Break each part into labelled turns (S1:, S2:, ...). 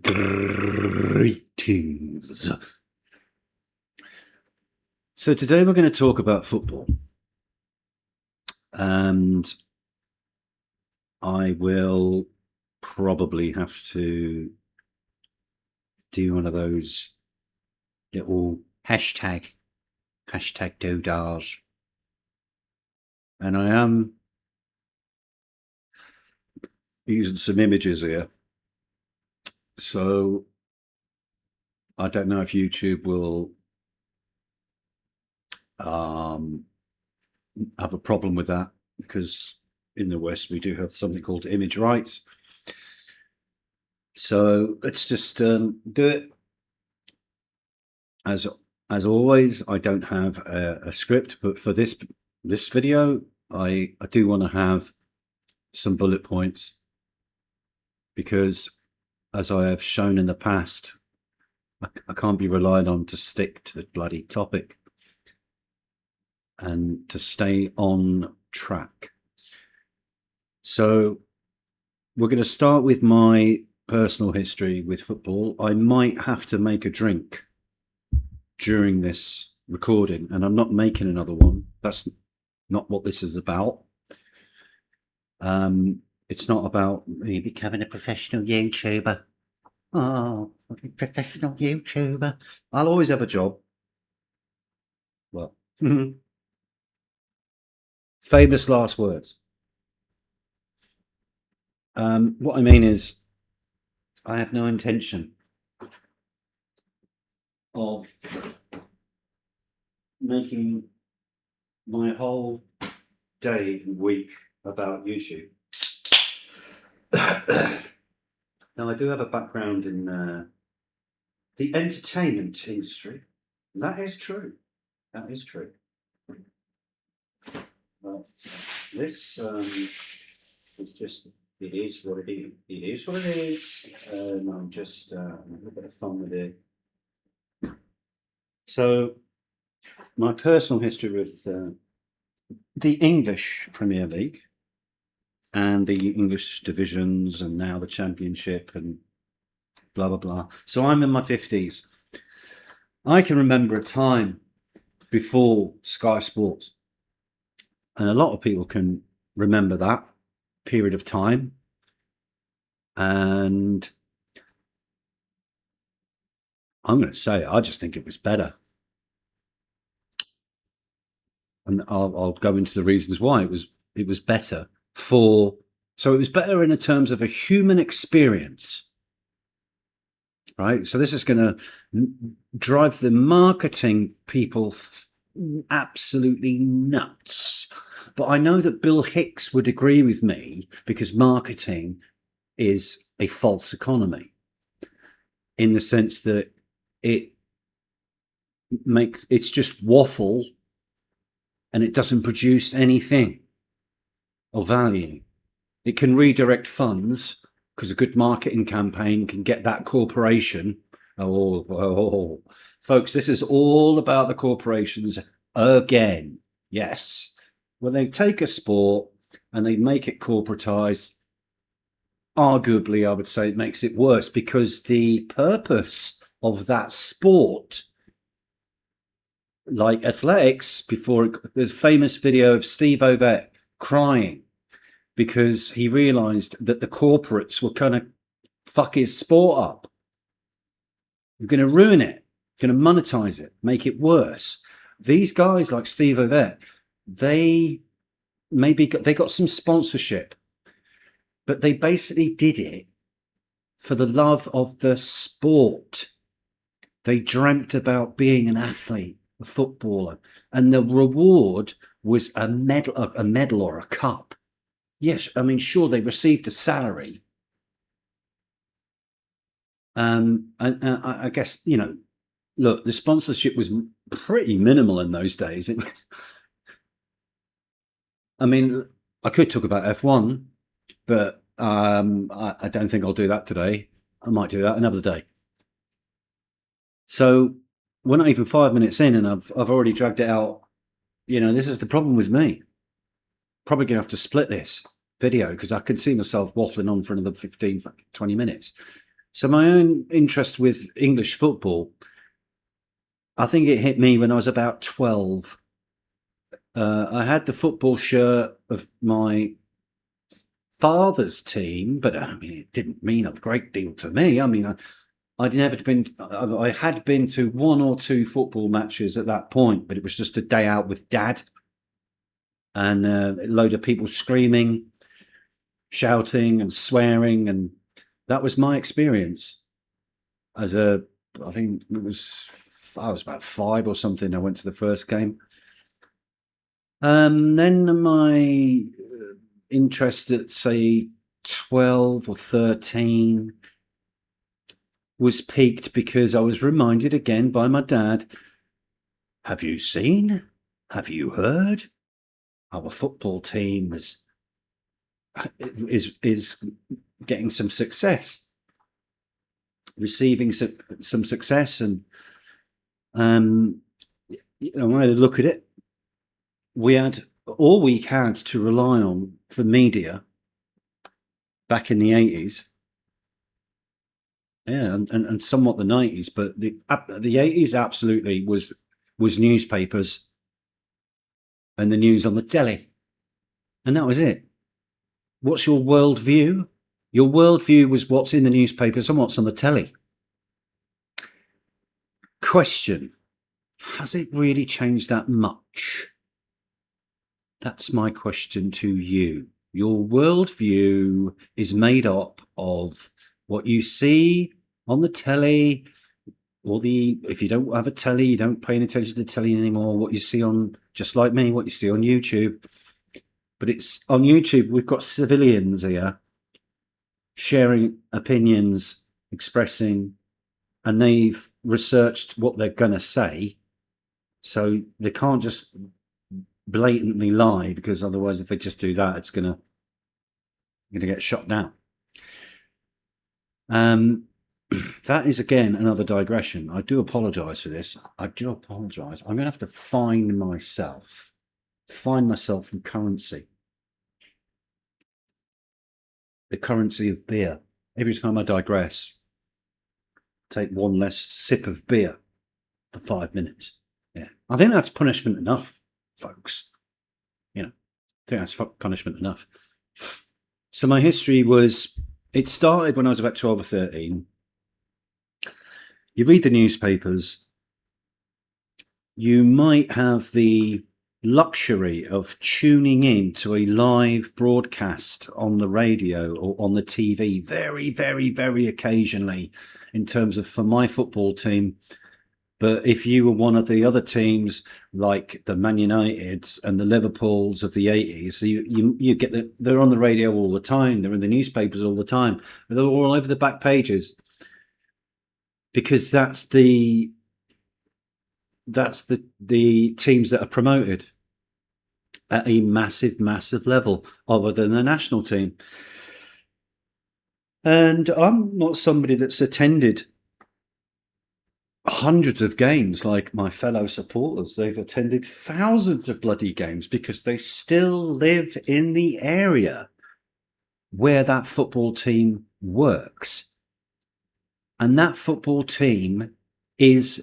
S1: Greetings. So today we're going to talk about football, and I will probably have to do one of those little hashtag doodars, and I am using some images here. So I don't know if YouTube will have a problem with that, because in the West we do have something called image rights. So let's just do it. As always, I don't have a script, but for this video, I do want to have some bullet points, because as I have shown in the past, I can't be relied on to stick to the bloody topic and to stay on track. So we're going to start with my personal history with football. I might have to make a drink during this recording, and I'm not making another one. That's not what this is about. It's not about me becoming a professional YouTuber. Oh, professional YouTuber. I'll always have a job. Well, famous last words. What I mean is, I have no intention of making my whole day and week about YouTube. Now, I do have a background in the entertainment industry. That is true. That is true. Well, this is just, it is what it is. It is what it is. I'm just having a little bit of fun with it. So, my personal history with the English Premier League and the English divisions, and now the Championship, and blah, blah, blah. So I'm in my 50s. I can remember a time before Sky Sports, and a lot of people can remember that period of time. And I'm going to say, I just think it was better. And I'll go into the reasons why it was better for. So it was better in terms of a human experience, right? So this is going to drive the marketing people absolutely nuts. But I know that Bill Hicks would agree with me, because marketing is a false economy, in the sense that it's just waffle, and it doesn't produce anything of value. It can redirect funds, because a good marketing campaign can get that corporation. Folks, this is all about the corporations again. Yes. When they take a sport and they make it corporatized, arguably, I would say it makes it worse, because the purpose of that sport, like athletics, there's a famous video of Steve Ovett crying because he realized that the corporates were going to fuck his sport up. They're going to ruin it, going to monetize it, make it worse. These guys like Steve Ovett, they got some sponsorship, but they basically did it for the love of the sport. They dreamt about being an athlete, a footballer, and the reward was a medal or a cup. Yes, I mean, sure, they received a salary. And I guess, look, the sponsorship was pretty minimal in those days. I mean, I could talk about F1, but I don't think I'll do that today. I might do that another day. So we're not even 5 minutes in, and I've already dragged it out. This is the problem with me. Probably going to have to split this video, because I can see myself waffling on for another 15, 20 minutes. So my own interest with English football, I think it hit me when I was about 12. I had the football shirt of my father's team, but I mean, it didn't mean a great deal to me. I mean, I had been to one or two football matches at that point, but it was just a day out with Dad and a load of people screaming, shouting and swearing, and that was my experience. I think I was about 5 or something. I went to the first game. Then my interest at, say, 12 or 13 was piqued because I was reminded again by my dad, have you seen? Have you heard? Our football team is getting some success, receiving some success. And, when I look at it, we had all we had to rely on for media back in the 80s. Yeah, and somewhat the 90s, but the 80s absolutely was newspapers and the news on the telly. And that was it. What's your worldview? Your worldview was what's in the newspapers and what's on the telly. Question: has it really changed that much? That's my question to you. Your worldview is made up of what you see on the telly, or if you don't have a telly, you don't pay any attention to telly anymore, what you see on, just like me, what you see on YouTube. But it's on YouTube, we've got civilians here sharing opinions, expressing, and they've researched what they're going to say. So they can't just blatantly lie, because otherwise, if they just do that, it's going to get shot down. That is, again, another digression. I do apologize for this. I do apologize. I'm going to have to find myself in currency. The currency of beer. Every time I digress, take one less sip of beer for 5 minutes. Yeah, I think that's punishment enough, folks. I think that's punishment enough. So my history it started when I was about 12 or 13. You read the newspapers, you might have the luxury of tuning in to a live broadcast on the radio or on the TV very, very, very occasionally, in terms of for my football team. But if you were one of the other teams, like the Man Uniteds and the Liverpools of the 80s, you get they're on the radio all the time. They're in the newspapers all the time. They're all over the back pages, because that's the teams that are promoted at a massive, massive level, other than the national team. And I'm not somebody that's attended hundreds of games like my fellow supporters. They've attended thousands of bloody games, because they still live in the area where that football team works. And that football team it's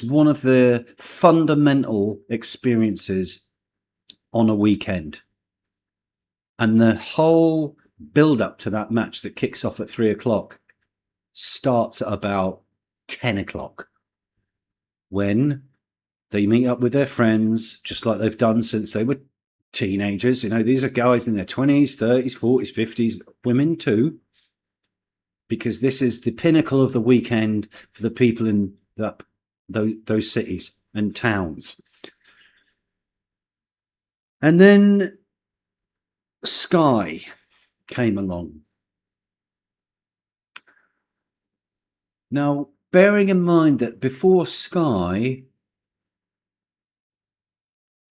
S1: one of the fundamental experiences on a weekend. And the whole build up to that match that kicks off at 3:00 starts at about 10:00, when they meet up with their friends, just like they've done since they were teenagers. These are guys in their 20s, 30s, 40s, 50s, women too, because this is the pinnacle of the weekend for the people in those cities and towns. And then Sky came along. Now, bearing in mind that before Sky,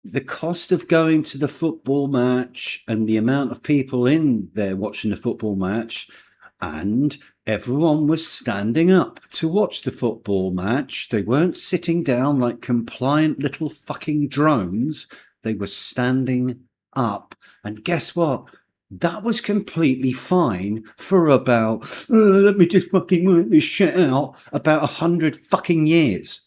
S1: the cost of going to the football match and the amount of people in there watching the football match, and everyone was standing up to watch the football match. They weren't sitting down like compliant little fucking drones. They were standing up. And guess what? That was completely fine for about, let me just fucking work this shit out, about 100 fucking years.